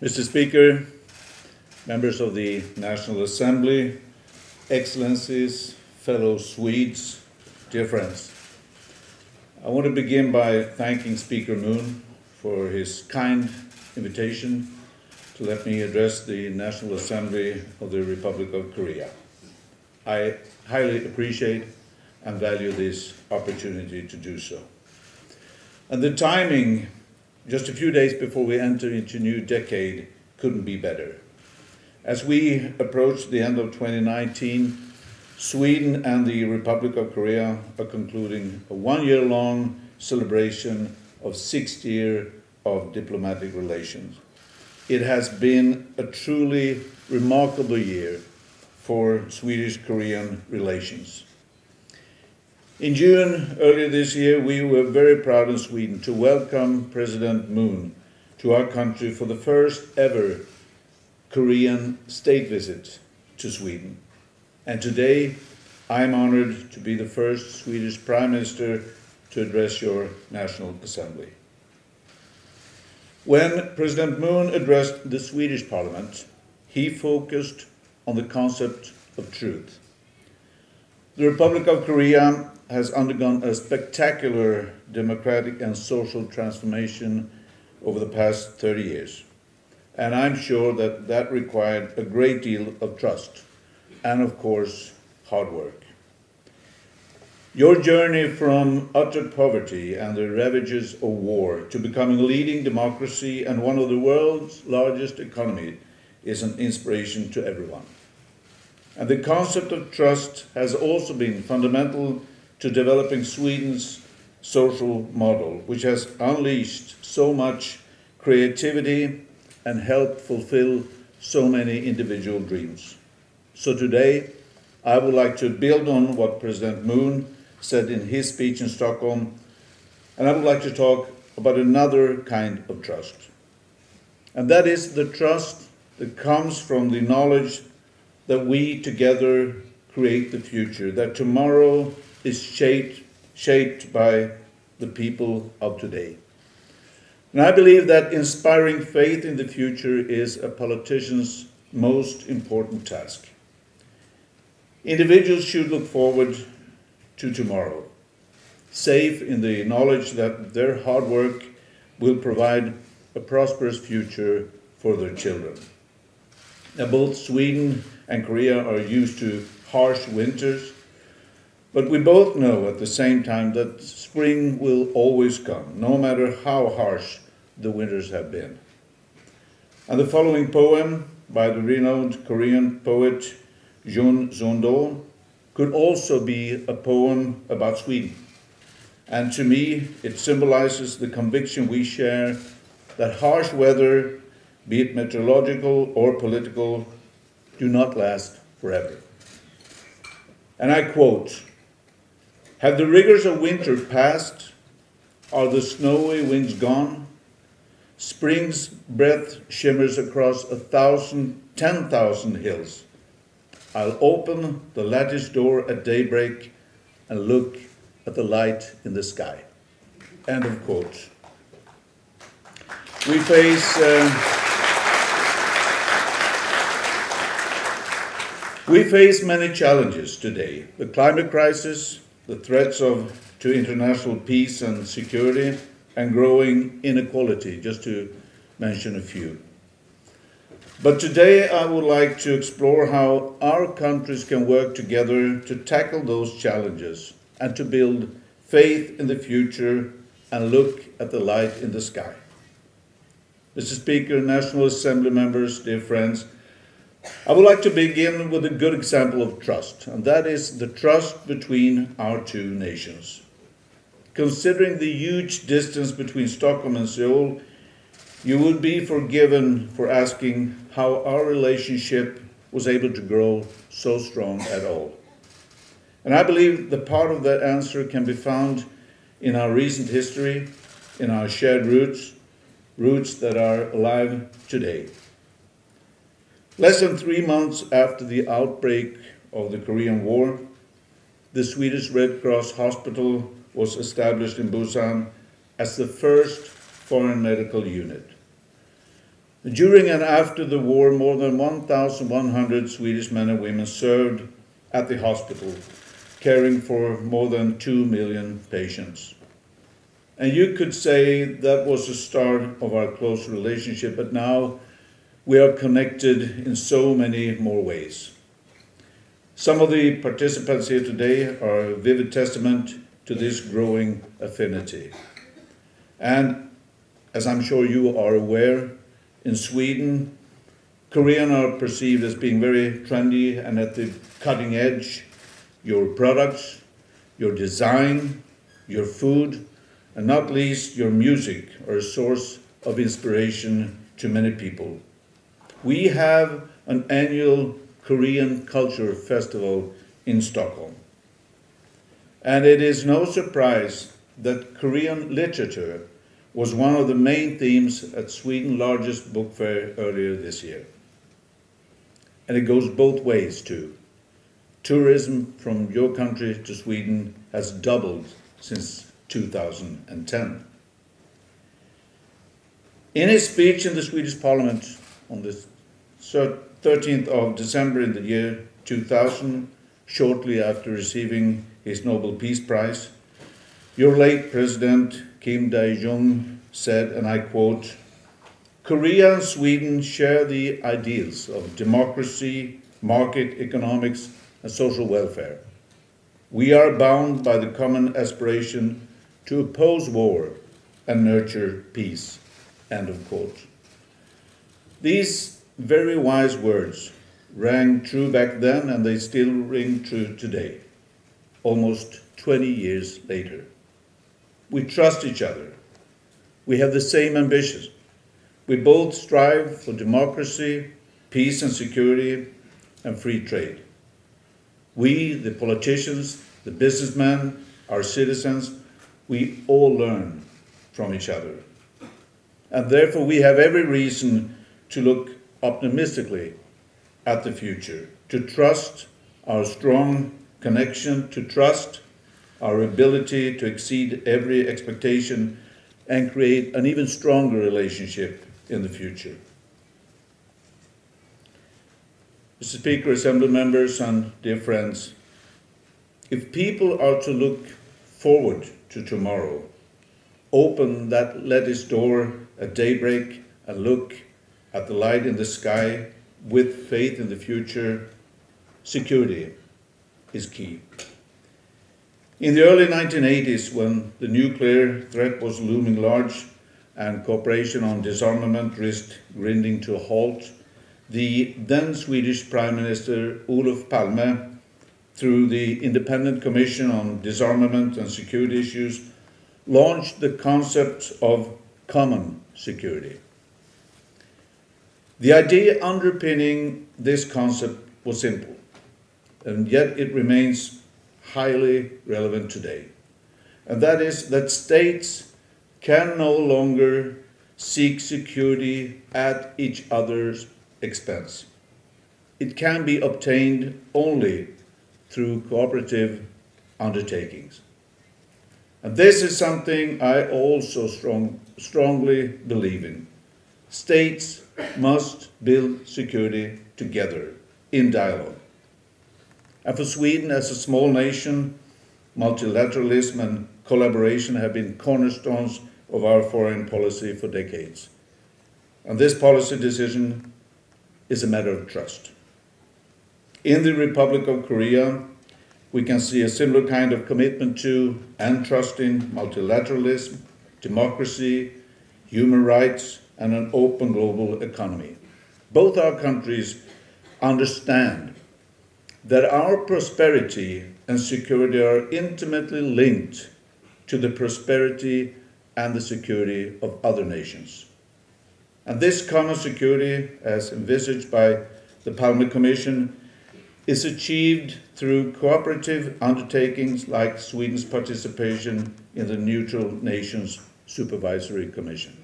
Mr. Speaker, members of the National Assembly, Excellencies, fellow Swedes, dear friends. I want to begin by thanking Speaker Moon for his kind invitation to let me address the National Assembly of the Republic of Korea. I highly appreciate and value this opportunity to do so. And the timing, just a few days before we enter into a new decade, couldn't be better. As we approach the end of 2019, Sweden and the Republic of Korea are concluding a one-year-long celebration of 6 years of diplomatic relations. It has been a truly remarkable year for Swedish-Korean relations. In June earlier this year, we were very proud in Sweden to welcome President Moon to our country for the first ever Korean state visit to Sweden. And today, I'm honored to be the first Swedish Prime Minister to address your National Assembly. When President Moon addressed the Swedish Parliament, he focused on the concept of truth. The Republic of Korea has undergone a spectacular democratic and social transformation over the past 30 years. And I'm sure that that required a great deal of trust and, of course, hard work. Your journey from utter poverty and the ravages of war to becoming a leading democracy and one of the world's largest economies is an inspiration to everyone. And the concept of trust has also been fundamental to developing Sweden's social model, which has unleashed so much creativity and helped fulfill so many individual dreams. So today, I would like to build on what President Moon said in his speech in Stockholm, and I would like to talk about another kind of trust. And that is the trust that comes from the knowledge that we together create the future, that tomorrow is shaped by the people of today. And I believe that inspiring faith in the future is a politician's most important task. Individuals should look forward to tomorrow, safe in the knowledge that their hard work will provide a prosperous future for their children. Now, both Sweden and Korea are used to harsh winters, but we both know at the same time that spring will always come, no matter how harsh the winters have been. And the following poem by the renowned Korean poet Yoon Sung-do could also be a poem about Sweden. And to me, it symbolizes the conviction we share that harsh weather, be it meteorological or political, do not last forever. And I quote, "Have the rigors of winter passed? Are the snowy winds gone? Spring's breath shimmers across 10,000 hills. I'll open the lattice door at daybreak and look at the light in the sky." End of quote. We face many challenges today: the climate crisis, the threats to international peace and security, and growing inequality, just to mention a few. But today I would like to explore how our countries can work together to tackle those challenges and to build faith in the future and look at the light in the sky. Mr. Speaker, National Assembly members, dear friends, I would like to begin with a good example of trust, and that is the trust between our two nations. Considering the huge distance between Stockholm and Seoul, you would be forgiven for asking how our relationship was able to grow so strong at all. And I believe the part of that answer can be found in our recent history, in our shared roots that are alive today. Less than 3 months after the outbreak of the Korean War, the Swedish Red Cross Hospital was established in Busan as the first foreign medical unit. During and after the war, more than 1,100 Swedish men and women served at the hospital, caring for more than 2 million patients. And you could say that was the start of our close relationship, but now we are connected in so many more ways. Some of the participants here today are a vivid testament to this growing affinity. And as I'm sure you are aware, in Sweden, Koreans are perceived as being very trendy and at the cutting edge. Your products, your design, your food, and not least your music are a source of inspiration to many people. We have an annual Korean Culture Festival in Stockholm. And it is no surprise that Korean literature was one of the main themes at Sweden's largest book fair earlier this year. And it goes both ways too. Tourism from your country to Sweden has doubled since 2010. In his speech in the Swedish Parliament on the 13th of December in the year 2000, shortly after receiving his Nobel Peace Prize, your late President Kim Dae-jung said, and I quote, "Korea and Sweden share the ideals of democracy, market economics, and social welfare. We are bound by the common aspiration to oppose war and nurture peace." End of quote. These very wise words rang true back then, and they still ring true today, almost 20 years later. We trust each other. We have the same ambitions. We both strive for democracy, peace and security, and free trade. We, the politicians, the businessmen, our citizens, we all learn from each other. And therefore we have every reason to look optimistically at the future, to trust our strong connection, to trust our ability to exceed every expectation and create an even stronger relationship in the future. Mr. Speaker, Assembly members, and dear friends, if people are to look forward to tomorrow, open that lattice door at daybreak and look at the light in the sky with faith in the future, security is key. In the early 1980s, when the nuclear threat was looming large and cooperation on disarmament risked grinding to a halt, the then Swedish Prime Minister Olof Palme, through the Independent Commission on Disarmament and Security Issues, launched the concept of common security. The idea underpinning this concept was simple, and yet it remains highly relevant today. And that is that states can no longer seek security at each other's expense. It can be obtained only through cooperative undertakings. And this is something I also strongly believe in. States must build security together in dialogue. And for Sweden, as a small nation, multilateralism and collaboration have been cornerstones of our foreign policy for decades. And this policy decision is a matter of trust. In the Republic of Korea, we can see a similar kind of commitment to and trust in multilateralism, democracy, human rights, and an open global economy. Both our countries understand that our prosperity and security are intimately linked to the prosperity and the security of other nations. And this common security, as envisaged by the Palme Commission, is achieved through cooperative undertakings like Sweden's participation in the Neutral Nations Supervisory Commission.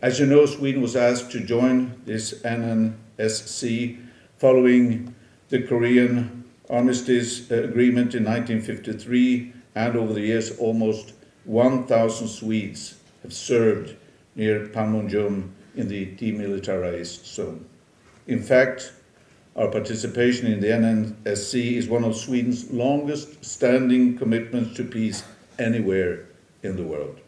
As you know, Sweden was asked to join this NNSC following the Korean Armistice Agreement in 1953, and over the years almost 1,000 Swedes have served near Panmunjom in the demilitarized zone. In fact, our participation in the NNSC is one of Sweden's longest standing commitments to peace anywhere in the world.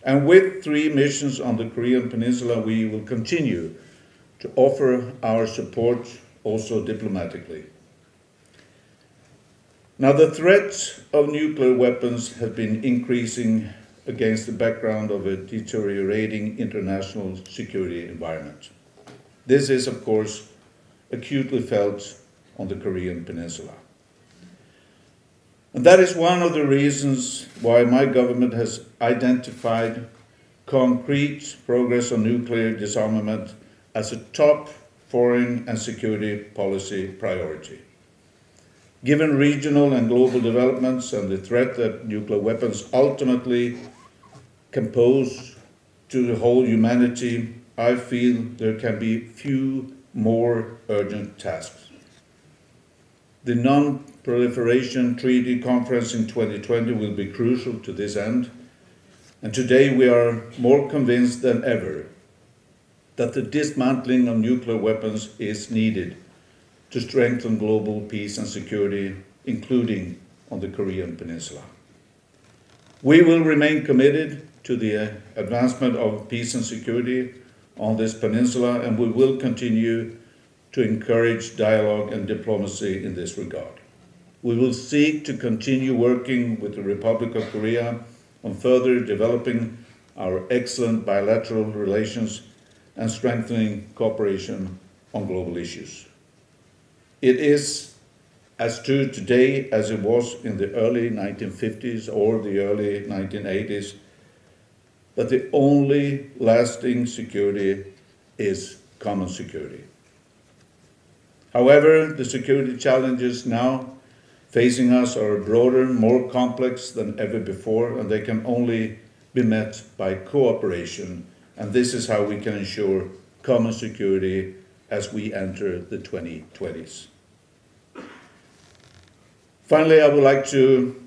And with 3 missions on the Korean Peninsula, we will continue to offer our support also diplomatically. Now, the threat of nuclear weapons has been increasing against the background of a deteriorating international security environment. This is, of course, acutely felt on the Korean Peninsula. And that is one of the reasons why my government has identified concrete progress on nuclear disarmament as a top foreign and security policy priority. Given regional and global developments and the threat that nuclear weapons ultimately can pose to the whole humanity, I feel there can be few more urgent tasks. The Non-Proliferation Treaty Conference in 2020 will be crucial to this end, and today we are more convinced than ever that the dismantling of nuclear weapons is needed to strengthen global peace and security, including on the Korean Peninsula. We will remain committed to the advancement of peace and security on this peninsula, and we will continue to encourage dialogue and diplomacy in this regard. We will seek to continue working with the Republic of Korea on further developing our excellent bilateral relations and strengthening cooperation on global issues. It is as true today as it was in the early 1950s or the early 1980s that the only lasting security is common security. However, the security challenges now facing us are broader, more complex than ever before, and they can only be met by cooperation, and this is how we can ensure common security as we enter the 2020s. Finally, I would like to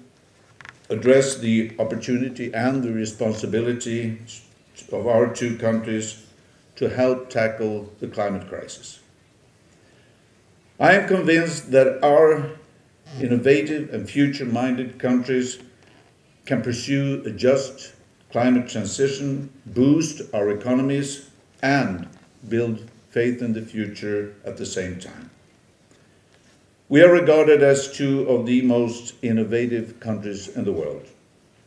address the opportunity and the responsibility of our 2 countries to help tackle the climate crisis. I am convinced that our innovative and future-minded countries can pursue a just climate transition, boost our economies, and build faith in the future at the same time. We are regarded as 2 of the most innovative countries in the world,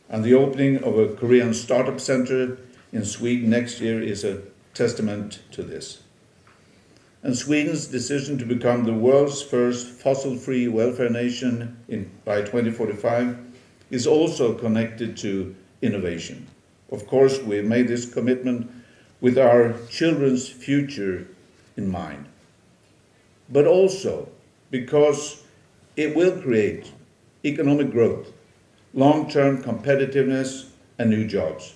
and the opening of a Korean startup center in Sweden next year is a testament to this. And Sweden's decision to become the world's first fossil-free welfare nation by 2045 is also connected to innovation. Of course, we have made this commitment with our children's future in mind, but also because it will create economic growth, long-term competitiveness, and new jobs.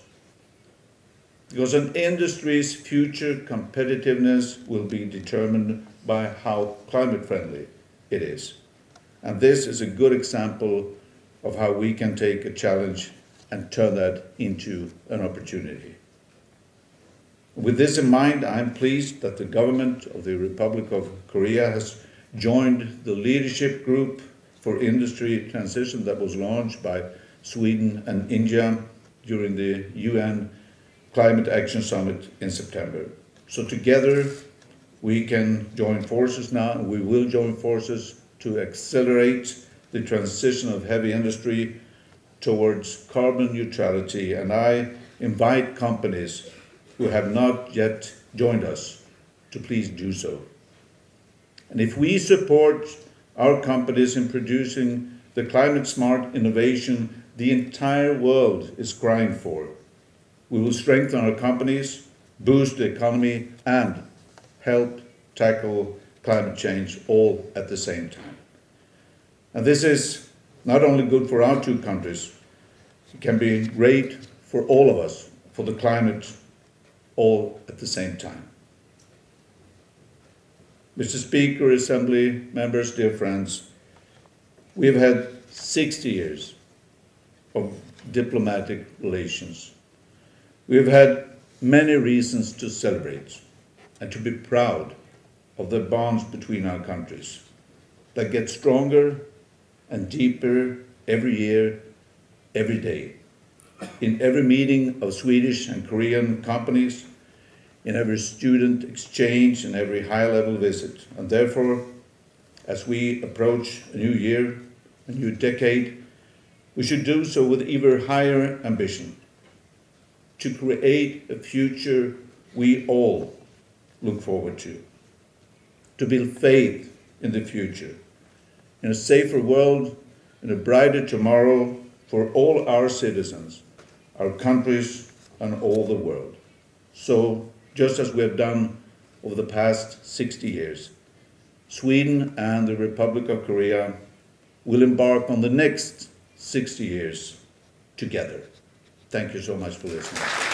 Because an industry's future competitiveness will be determined by how climate-friendly it is. And this is a good example of how we can take a challenge and turn that into an opportunity. With this in mind, I am pleased that the government of the Republic of Korea has joined the leadership group for industry transition that was launched by Sweden and India during the UN Climate Action Summit in September. So together we can join forces now, and we will join forces to accelerate the transition of heavy industry towards carbon neutrality. And I invite companies who have not yet joined us to please do so. And if we support our companies in producing the climate-smart innovation the entire world is crying for, we will strengthen our companies, boost the economy, and help tackle climate change all at the same time. And this is not only good for our 2 countries, it can be great for all of us, for the climate, all at the same time. Mr. Speaker, Assembly members, dear friends, we have had 60 years of diplomatic relations. We have had many reasons to celebrate and to be proud of the bonds between our countries that get stronger and deeper every year, every day. In every meeting of Swedish and Korean companies, in every student exchange, in every high-level visit. And therefore, as we approach a new year, a new decade, we should do so with even higher ambition to create a future we all look forward to build faith in the future, in a safer world, in a brighter tomorrow for all our citizens, our countries, and all the world. So, just as we have done over the past 60 years, Sweden and the Republic of Korea will embark on the next 60 years together. Thank you so much for listening.